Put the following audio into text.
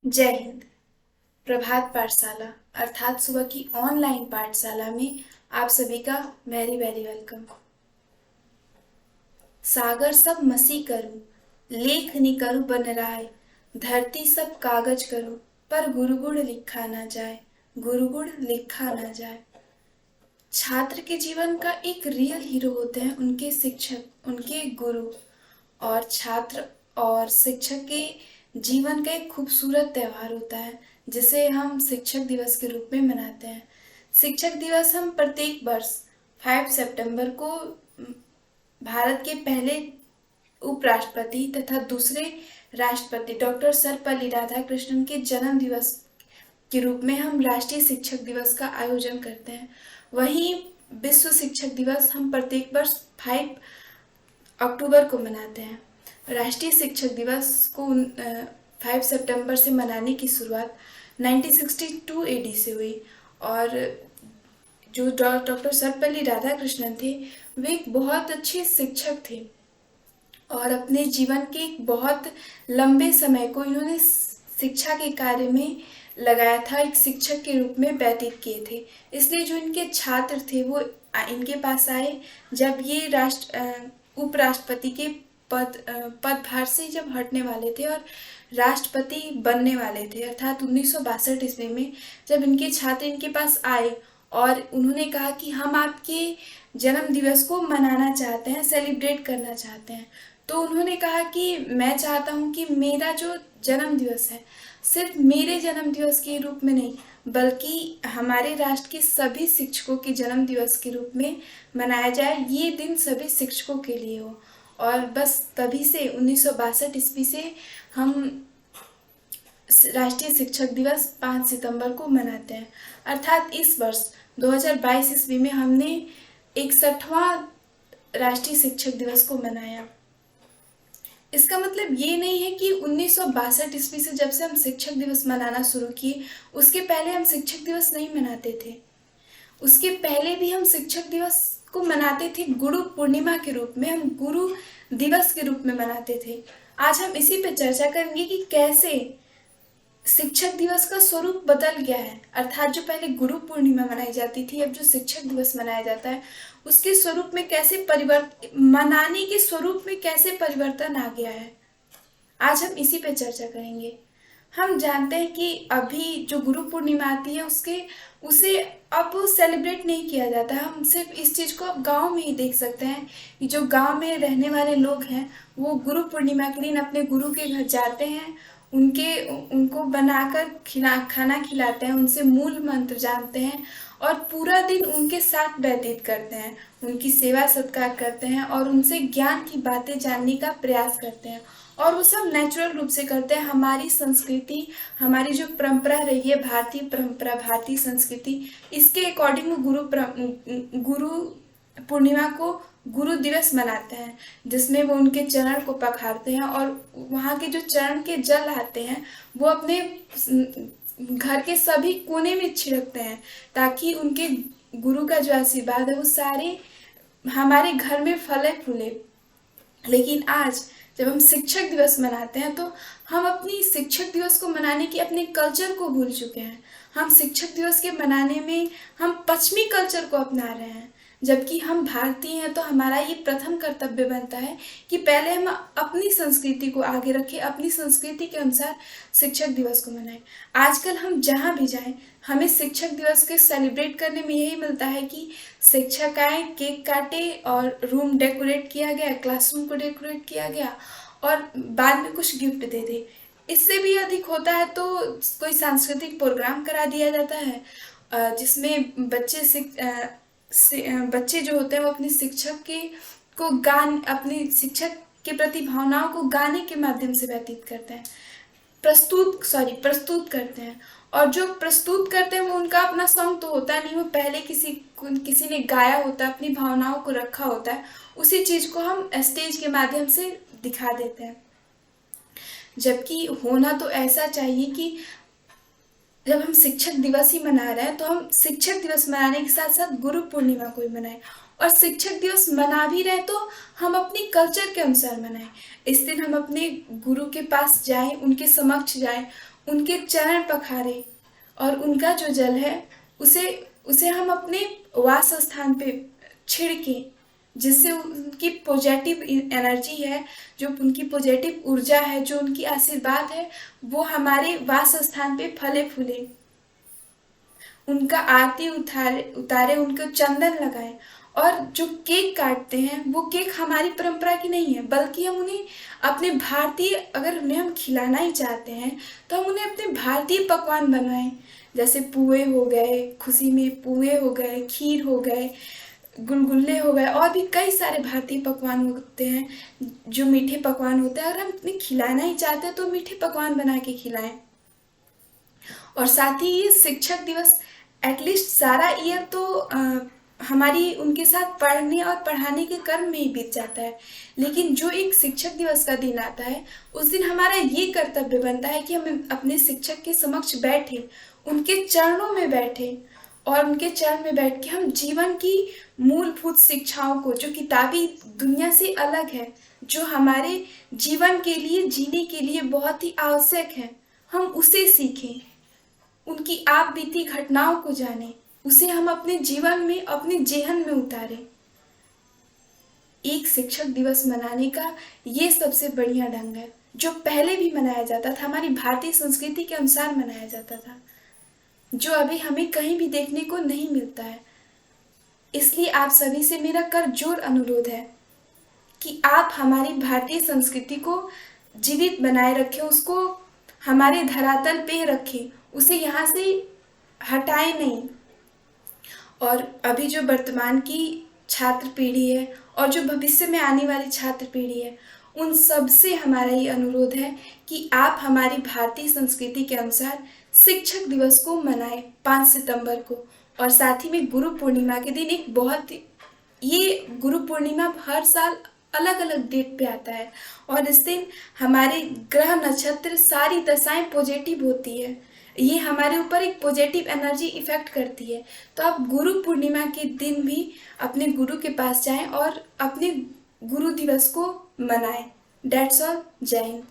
जय हिंद। प्रभात पाठशाला अर्थात सुबह की ऑनलाइन पाठशाला में आप सभी का वेरी वेरी वेलकम। सागर सब मसी करूं, लेख निकरू बन राय, धरती सब कागज करूं, पर गुरुगुण लिखा ना जाए, गुरुगुण लिखा ना जाए। छात्र के जीवन का एक रियल हीरो होते हैं उनके शिक्षक, उनके गुरु। और छात्र और शिक्षक के जीवन का एक खूबसूरत त्यौहार होता है जिसे हम शिक्षक दिवस के रूप में मनाते हैं। शिक्षक दिवस हम प्रत्येक वर्ष 5 सितंबर को भारत के पहले उपराष्ट्रपति तथा दूसरे राष्ट्रपति डॉक्टर सर्वपल्ली राधाकृष्णन के जन्म दिवस के रूप में हम राष्ट्रीय शिक्षक दिवस का आयोजन करते हैं। वहीं विश्व शिक्षक दिवस हम प्रत्येक वर्ष 5 अक्टूबर को मनाते हैं। राष्ट्रीय शिक्षक दिवस को 5 सितंबर से मनाने की शुरुआत 1962 एडी से हुई। और जो डॉक्टर सर्वपल्ली राधाकृष्णन थे वे एक बहुत अच्छे शिक्षक थे और अपने जीवन के एक बहुत लंबे समय को इन्होंने शिक्षा के कार्य में लगाया था, एक शिक्षक के रूप में व्यतीत किए थे। इसलिए जो इनके छात्र थे वो इनके पास आए जब ये उपराष्ट्रपति के पदभार से जब हटने वाले थे और राष्ट्रपति बनने वाले थे, अर्थात 1962 ईस्वी में जब इनके छात्र इनके पास आए और उन्होंने कहा कि हम आपके जन्म दिवस को मनाना चाहते हैं, सेलिब्रेट करना चाहते हैं। तो उन्होंने कहा कि मैं चाहता हूं कि मेरा जो जन्म दिवस है सिर्फ मेरे जन्म दिवस के रूप में नहीं बल्कि हमारे राष्ट्र के सभी शिक्षकों के जन्म दिवस के रूप में मनाया जाए। ये दिन सभी शिक्षकों के लिए हो। और बस तभी से 1962 ईस्वी से हम राष्ट्रीय शिक्षक दिवस 5 सितंबर को मनाते हैं। अर्थात इस वर्ष 2022 ईस्वी में हमने 61वां राष्ट्रीय शिक्षक दिवस को मनाया। इसका मतलब ये नहीं है कि 1962 ईस्वी से जब से हम शिक्षक दिवस मनाना शुरू किए उसके पहले हम शिक्षक दिवस नहीं मनाते थे। उसके पहले भी हम शिक्षक दिवस को मनाते थे गुरु पूर्णिमा के रूप में, हम गुरु दिवस के रूप में मनाते थे। आज हम इसी पे चर्चा करेंगे कि कैसे शिक्षक दिवस का स्वरूप बदल गया है। अर्थात जो पहले गुरु पूर्णिमा मनाई जाती थी, अब जो शिक्षक दिवस मनाया जाता है उसके स्वरूप में कैसे मनाने के स्वरूप में कैसे परिवर्तन आ गया है, आज हम इसी पे चर्चा करेंगे। हम जानते हैं कि अभी जो गुरु पूर्णिमा आती है उसे अब सेलिब्रेट नहीं किया जाता। हम सिर्फ इस चीज़ को अब गांव में ही देख सकते हैं कि जो गांव में रहने वाले लोग हैं वो गुरु पूर्णिमा के दिन अपने गुरु के घर जाते हैं, उनको बनाकर खाना खिलाते हैं, उनसे मूल मंत्र जानते हैं और पूरा दिन उनके साथ व्यतीत करते हैं, उनकी सेवा सत्कार करते हैं और उनसे ज्ञान की बातें जानने का प्रयास करते हैं। और वो सब नेचुरल रूप से करते हैं। हमारी संस्कृति, हमारी जो परंपरा रही है, भारतीय परंपरा, भारतीय संस्कृति, इसके अकॉर्डिंग वो गुरु पूर्णिमा को गुरु दिवस मनाते हैं जिसमें वो उनके चरण को पखारते हैं और वहाँ के जो चरण के जल आते हैं वो अपने घर के सभी कोने में छिड़कते हैं ताकि उनके गुरु का जो आशीर्वाद है वो सारे हमारे घर में फले फूले। लेकिन आज जब हम शिक्षक दिवस मनाते हैं तो हम अपनी शिक्षक दिवस को मनाने की अपने कल्चर को भूल चुके हैं। हम शिक्षक दिवस के मनाने में हम पश्चिमी कल्चर को अपना रहे हैं, जबकि हम भारतीय हैं तो हमारा ये प्रथम कर्तव्य बनता है कि पहले हम अपनी संस्कृति को आगे रखें, अपनी संस्कृति के अनुसार शिक्षक दिवस को मनाएं। आजकल हम जहाँ भी जाएं हमें शिक्षक दिवस के सेलिब्रेट करने में यही मिलता है कि शिक्षक आए, केक काटे और रूम डेकोरेट किया गया, क्लासरूम को डेकोरेट किया गया और बाद में कुछ गिफ्ट दे दे। इससे भी अधिक होता है तो कोई सांस्कृतिक प्रोग्राम करा दिया जाता है जिसमें बच्चे जो होते हैं वो अपने शिक्षक के को गान अपने शिक्षक के प्रति भावनाओं को गाने के माध्यम से व्यतीत करते हैं, प्रस्तुत करते हैं। और जो प्रस्तुत करते हैं वो उनका अपना सॉन्ग तो होता नहीं, वो पहले किसी ने गाया होता है, अपनी भावनाओं को रखा होता है, उसी चीज को हम स्टेज के माध्यम से दिखा देते हैं। जबकि होना तो ऐसा चाहिए कि जब हम शिक्षक दिवस ही मना रहे हैं तो हम शिक्षक दिवस मनाने के साथ साथ गुरु पूर्णिमा को भी मनाएं। और शिक्षक दिवस मना भी रहे तो हम अपनी कल्चर के अनुसार मनाएं। इस दिन हम अपने गुरु के पास जाएं, उनके समक्ष जाएं, उनके चरण पखारे और उनका जो जल है उसे उसे हम अपने वास स्थान पे छिड़कें, जिससे उनकी पॉजिटिव एनर्जी है, जो उनकी पॉजिटिव ऊर्जा है, जो उनकी आशीर्वाद है, वो हमारे वास स्थान पे फले फूले। उनका आरती उतारे, उनको चंदन लगाएं। और जो केक काटते हैं वो केक हमारी परंपरा की नहीं है, बल्कि हम उन्हें अपने भारतीय, अगर उन्हें हम खिलाना ही चाहते हैं तो हम उन्हें अपने भारतीय पकवान बनवाएं। जैसे पुए हो गए, खुशी में पुए हो गए, खीर हो गए, गुलगुल्ले हो गए, और भी कई सारे भारतीय पकवान होते हैं जो मीठे पकवान होते हैं। अगर हम उन्हें खिलाना ही चाहते हैं तो मीठे पकवान बना के खिलाएं। और साथ ही ये शिक्षक दिवस एटलीस्ट सारा ईयर तो हमारी उनके साथ पढ़ने और पढ़ाने के कर्म में ही बीत जाता है, लेकिन जो एक शिक्षक दिवस का दिन आता है उस दिन हमारा ये कर्तव्य बनता है कि हम अपने शिक्षक के समक्ष बैठे, उनके चरणों में बैठे, और उनके चरण में बैठ के हम जीवन की मूलभूत शिक्षाओं को, जो किताबी दुनिया से अलग है, जो हमारे जीवन के लिए, जीने के लिए बहुत ही आवश्यक है, हम उसे सीखें। उनकी आप बीती घटनाओं को जानें, उसे हम अपने जीवन में, अपने जेहन में उतारें। एक शिक्षक दिवस मनाने का ये सबसे बढ़िया ढंग है, जो पहले भी मनाया जाता था, हमारी भारतीय संस्कृति के अनुसार मनाया जाता था, जो अभी हमें कहीं भी देखने को नहीं मिलता है। इसलिए आप सभी से मेरा करजोर अनुरोध है कि आप हमारी भारतीय संस्कृति को जीवित बनाए रखें, उसको हमारे धरातल पे रखें, उसे यहाँ से हटाए नहीं। और अभी जो वर्तमान की छात्र पीढ़ी है और जो भविष्य में आने वाली छात्र पीढ़ी है, उन सब से हमारा ये अनुरोध है कि आप हमारी भारतीय संस्कृति के अनुसार शिक्षक दिवस को मनाएं 5 सितंबर को। और साथ ही में गुरु पूर्णिमा के दिन एक बहुत, ये गुरु पूर्णिमा हर साल अलग अलग डेट पे आता है, और इस दिन हमारे ग्रह नक्षत्र सारी दशाएं पॉजिटिव होती है, ये हमारे ऊपर एक पॉजिटिव एनर्जी इफेक्ट करती है। तो आप गुरु पूर्णिमा के दिन भी अपने गुरु के पास जाएं और अपने गुरु दिवस को मनाएं। That's all. जय हिंद।